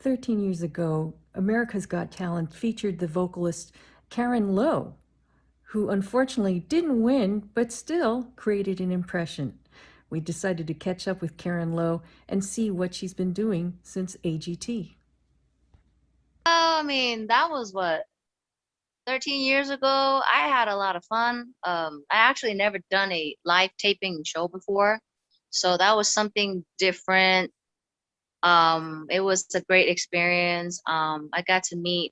13 years ago, America's Got Talent featured the vocalist Karen Lowe, who unfortunately didn't win, but still created an impression. We decided to catch up with Karen Lowe and see what she's been doing since AGT. I mean, that was what, 13 years ago. I had a lot of fun. I actually never done a live taping show before, so that was something different. It was a great experience. I got to meet,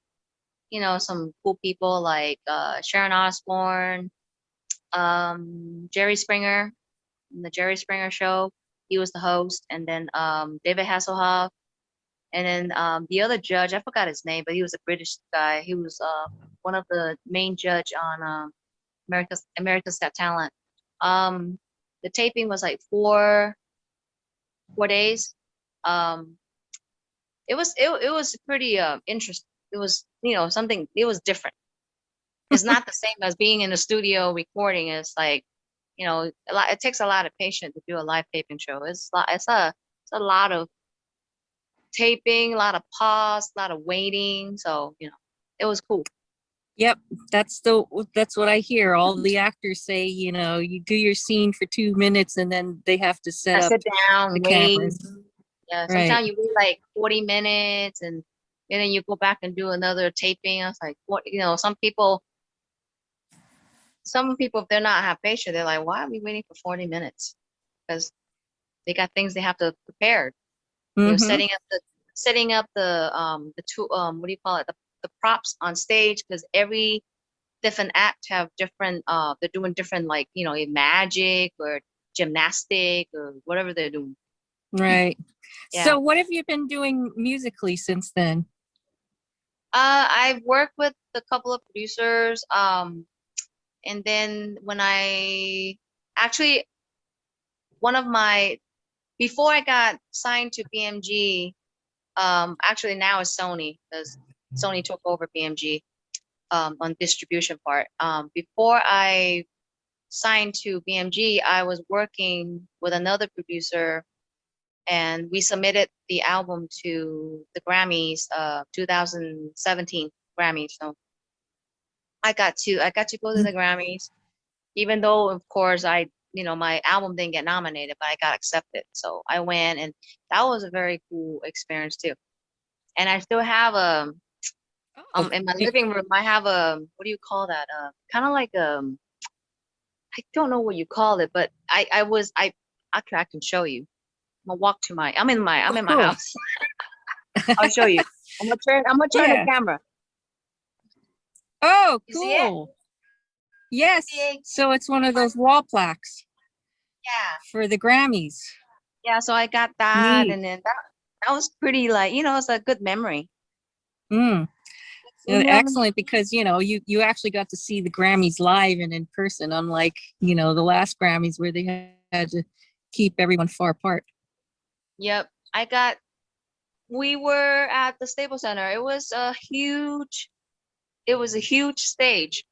some cool people like Sharon Osbourne, Jerry Springer, the Jerry Springer Show. He was the host, and then David Hasselhoff. And then the other judge, I forgot his name, but he was a British guy. He was one of the main judge on America's Got Talent. Um, the taping was like four days. Um, it was pretty interesting. It was something. It was different. It's not the same as being in the studio recording. It's like a lot. It takes a lot of patience to do a live taping show. It's a lot of taping, a lot of pause, a lot of waiting. So, it was cool. Yep, that's what I hear. All the actors say, you do your scene for 2 minutes and then they have to set I up sit down, the wait. cameras. Yeah, Right. sometimes you wait like 40 minutes and then you go back and do another taping. I was like, what, some people, if they're not have patience, they're like, why are we waiting for 40 minutes? Because they got things they have to prepare. Setting up the two what do you call it, the props on stage, because every different act have different they're doing different, like magic or gymnastic or whatever they're doing. Right. Yeah. So what have you been doing musically since then? I've worked with a couple of producers, and then when I actually one of my before I got signed to BMG, actually now it's Sony, because Sony took over BMG on distribution part. Before I signed to BMG, I was working with another producer, and we submitted the album to the Grammys, 2017 Grammys. So I got to go to the Grammys, even though of course my album didn't get nominated, but I got accepted. So I went, and that was a very cool experience too. And I still have in my living room, I have a, what do you call that? Kind of like I don't know what you call it, but actually I can show you. I'm in my cool. house. I'll show you. I'm gonna turn Yeah. the camera. Oh, You see it? cool. Yes. See it? So it's one of those wall plaques Yeah. for the Grammys. Yeah, so I got that. Neat. And then that was pretty, like, it's a good memory. Mm. Yeah. Excellent, because you actually got to see the Grammys live and in person, unlike the last Grammys where they had to keep everyone far apart. Yep. We were at the Staples Center. It was a huge stage.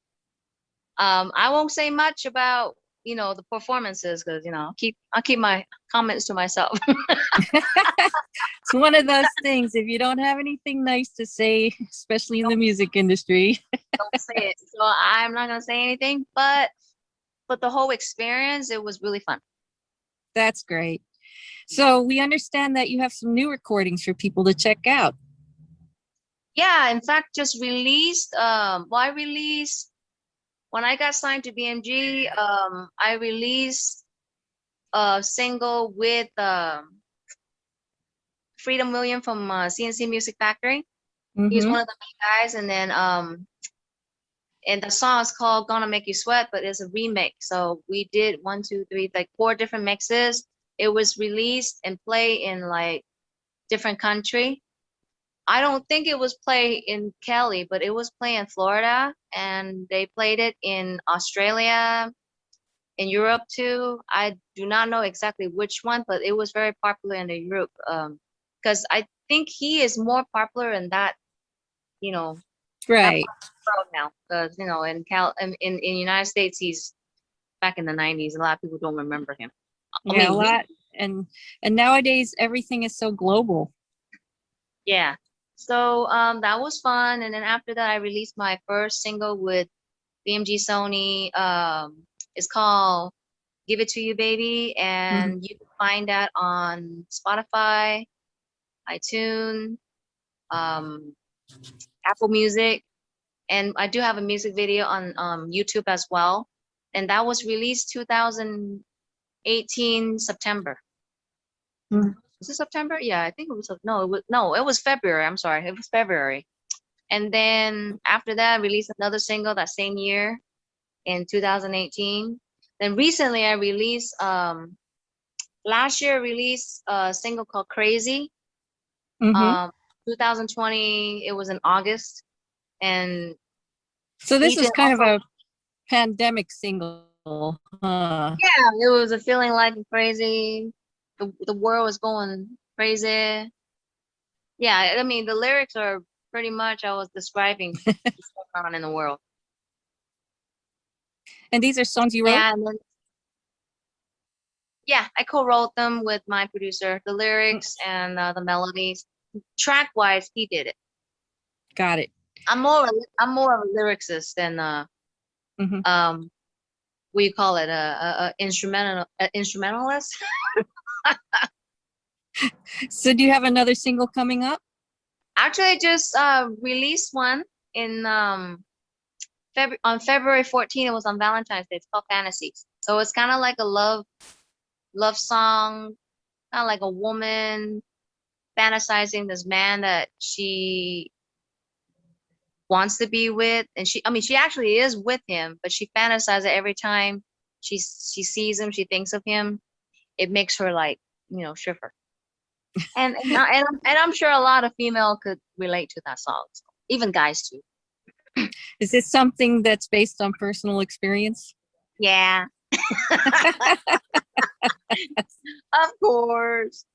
I won't say much about the performances, because I'll keep my comments to myself. It's one of those things, if you don't have anything nice to say, especially in the music industry. Don't say it. So I'm not gonna say anything, but the whole experience, it was really fun. That's great. So we understand that you have some new recordings for people to check out. Yeah, in fact, just released. I released when I got signed to BMG. I released a single with Freedom William from CNC Music Factory. He's one of the main guys, and then and the song is called "Gonna Make You Sweat," but it's a remix. So we did 1, 2, 3, like 4 different mixes. It was released and played in like different country. I don't think it was played in Cali, but it was played in Florida, and they played it in Australia, in Europe too. I do not know exactly which one, but it was very popular in the Europe. Because I think he is more popular in that, Right. world now. Because in United States, he's back in the 90s. A lot of people don't remember him. Yeah, a lot. And nowadays everything is so global. Yeah. So that was fun. And then after that, I released my first single with BMG Sony. It's called Give It to You, Baby. Mhm. And you can find that on Spotify, iTunes, um, Apple Music. And I do have a music video on YouTube as well. And that was released 2018 September. Mm. Was it September? Yeah, I think it was. No, it was February. I'm sorry, it was February. And then after that, I released another single that same year in 2018. Then recently, I released last year I released a single called Crazy. Mhm. 2020, it was in August, and So this is featuring kind of also, a pandemic single, huh? yeah, it was a feeling like crazy. The world was going crazy. Yeah, I mean the lyrics are pretty much I was describing what's going on in the world. And these are songs you wrote? Yeah, and then yeah, I co-wrote them with my producer, the Mm. lyrics and the melodies. Track-wise, he did it. Got it. I'm more of a lyricist than Mhm. um what you call it instrumentalist. So do you have another single coming up? Actually, I just released one in on February 14th. It was on Valentine's Day. It's called Fantasies. So it's kind of like a love song, kind of like a woman fantasizing this man that she wants to be with, and she actually is with him, but she fantasizes every time she sees him, she thinks of him. It makes her like, shiver. And I'm sure a lot of female could relate to that song, so, even guys too. Is this something that's based on personal experience? Yeah, of course.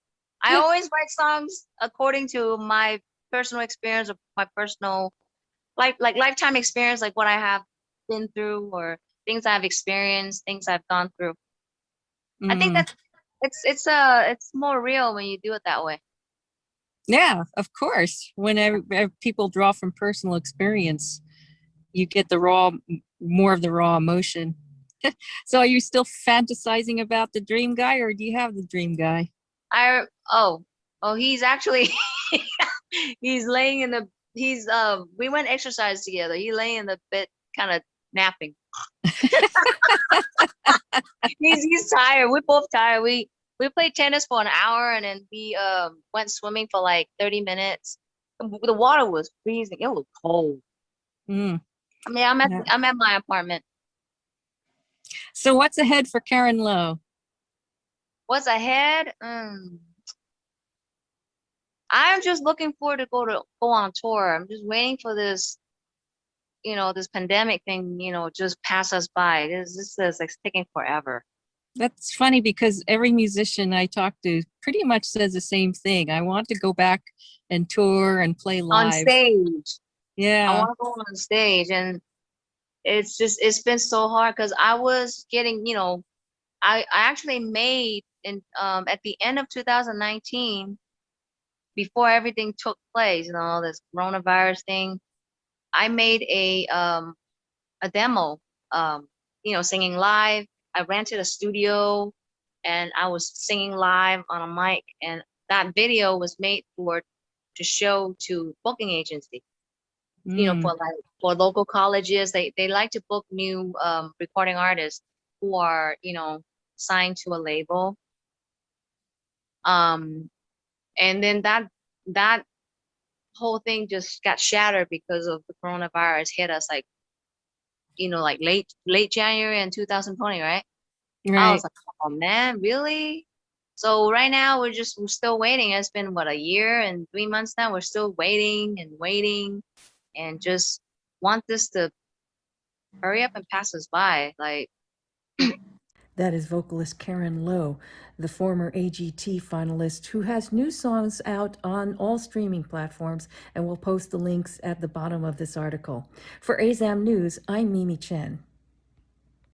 I always write songs according to my personal experience or my personal like lifetime experience, like what I have been through or things I've experienced, things I've gone through. I think Mm. that it's more real when you do it that way. Yeah, of course. Whenever people draw from personal experience, you get more of the raw emotion. So are you still fantasizing about the dream guy, or do you have the dream guy? I oh he's actually he's laying in the he's we went exercise together. He laying in the bed kind of napping. He's tired. We're both tired. We played tennis for an hour and then we went swimming for like 30 minutes. The water was freezing. It was cold. Mm, I mean, yeah. I'm at my apartment. So what's ahead for Karen Lowe? What's ahead? I'm just looking forward to go on tour. I'm just waiting for this, this pandemic thing, just pass us by. This is like taking forever. That's funny because every musician I talk to pretty much says the same thing. I want to go back and tour and play On live. stage. I Yeah. want to go on stage, and it's been so hard because I was getting, I actually made in at the end of 2019, before everything took place, this coronavirus thing. I made a demo, singing live. I rented a studio and I was singing live on a mic, and that video was made to show to booking agency, Mm, for local colleges. They like to book new recording artists who are, signed to a label. Um, and then that whole thing just got shattered because of the coronavirus hit us like, like late January in 2020, right? I was right. like, oh man, really? So right now we're still waiting. It's been what, a year and 3 months now. We're still waiting and waiting and just want this to hurry up and pass us by. Like, That is vocalist Karen Lowe, the former AGT finalist who has new songs out on all streaming platforms, and we'll post the links at the bottom of this article. For ASAM News, I'm Mimi Chen.